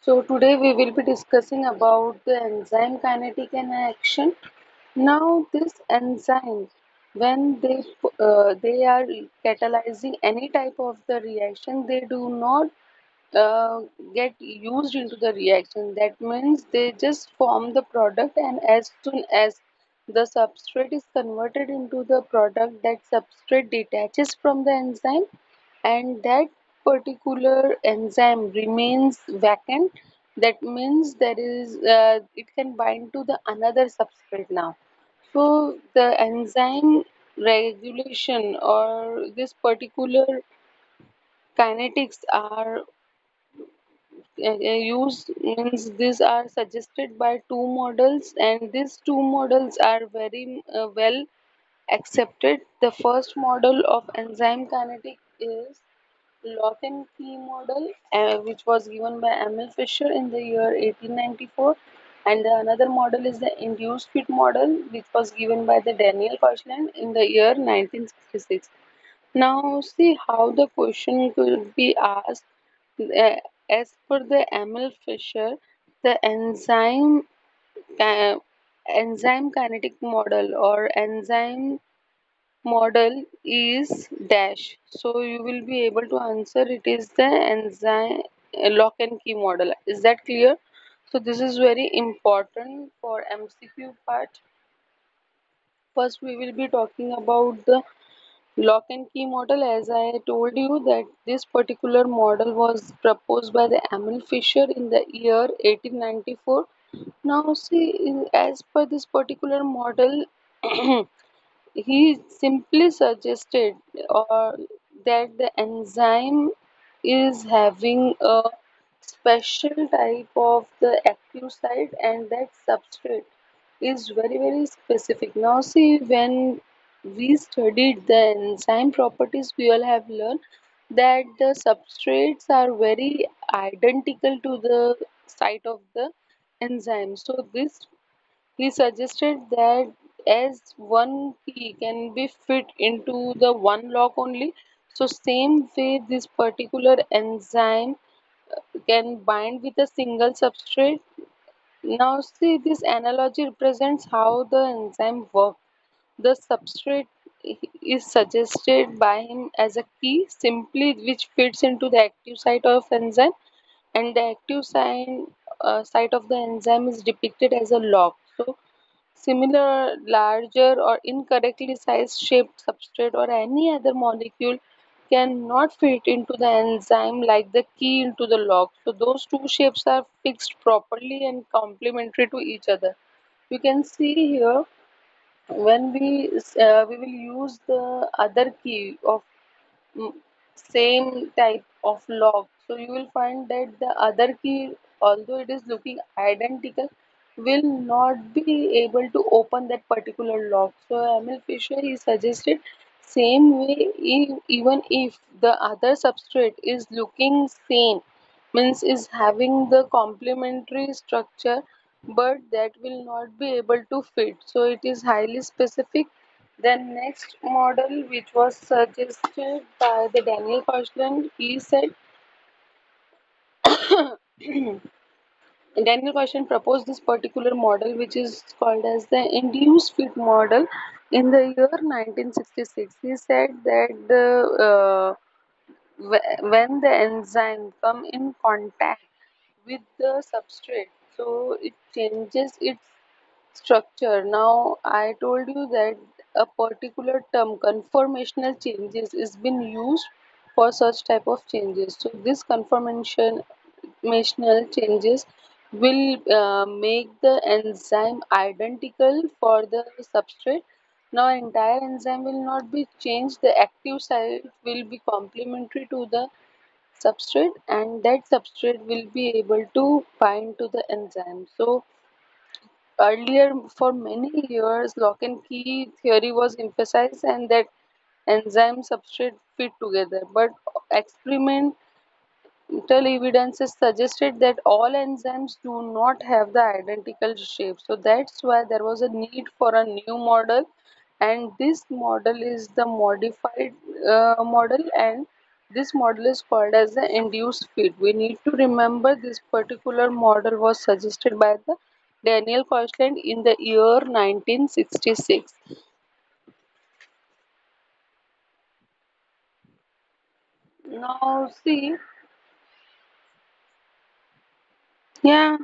So today we will be discussing about the enzyme kinetic and action. Now this enzyme, when they are catalyzing any type of the reaction, they do not uh, get used into the reaction. That means they just form the product, and as soon as the substrate is converted into the product, that substrate detaches from the enzyme, and that particular enzyme remains vacant. That means there is it can bind to the another substrate now. So the enzyme regulation or this particular kinetics are used, means these are suggested by two models, and these two models are very well accepted. The first model of enzyme kinetic is lock and key model, which was given by Emil Fischer in the year 1894, and the another model is the induced fit model, which was given by the Daniel Koshland in the year 1966. Now, see how the question could be asked. Uh, as per the Emil Fischer, the ki- enzyme kinetic model or enzyme model is dash. So you will be able to answer it is the enzyme lock and key model. Is that clear? So this is very important for MCQ part. First, we will be talking about the lock and key model. As I told you that this particular model was proposed by the Emil Fischer in the year 1894. Now see, as per this particular model, he simply suggested that the enzyme is having a special type of the active site, and that substrate is very specific. Now see, when we studied the enzyme properties, we all have learned that the substrates are very identical to the site of the enzyme. So this he suggested that as one key can be fit into the one lock only, so same way this particular enzyme can bind with a single substrate. Now see, this analogy represents how the enzyme works. The substrate is suggested by him as a key simply which fits into the active site of enzyme, and the active site of the enzyme is depicted as a lock. So similar larger or incorrectly sized shaped substrate or any other molecule cannot fit into the enzyme like the key into the lock. So those two shapes are fixed properly and complementary to each other. You can see here when we will use the other key of mm, same type of lock. So you will find that the other key, although it is looking identical, will not be able to open that particular lock. So Emil Fisher he suggested same way even if the other substrate is looking same, means is having the complementary structure, but that will not be able to fit. So it is highly specific. Then next model which was suggested by the Daniel Koshland, he said Daniel Koshland proposed this particular model which is called as the induced fit model in the year 1966. He said that when the enzyme come in contact with the substrate, so it changes its structure. Now, I told you that a particular term, conformational changes, is been used for such type of changes. So, this conformational changes will make the enzyme identical for the substrate. Now, entire enzyme will not be changed. The active site will be complementary to the substrate, and that substrate will be able to bind to the enzyme. So, earlier, for many years, lock and key theory was emphasized, and that enzyme substrate fit together. But experimental evidences suggested that all enzymes do not have the identical shape. So that's why there was a need for a new model, and this model is the modified model, and This model is called as the induced fit. We need to remember this particular model was suggested by the Daniel Koshland in the year 1966. Now see, yeah,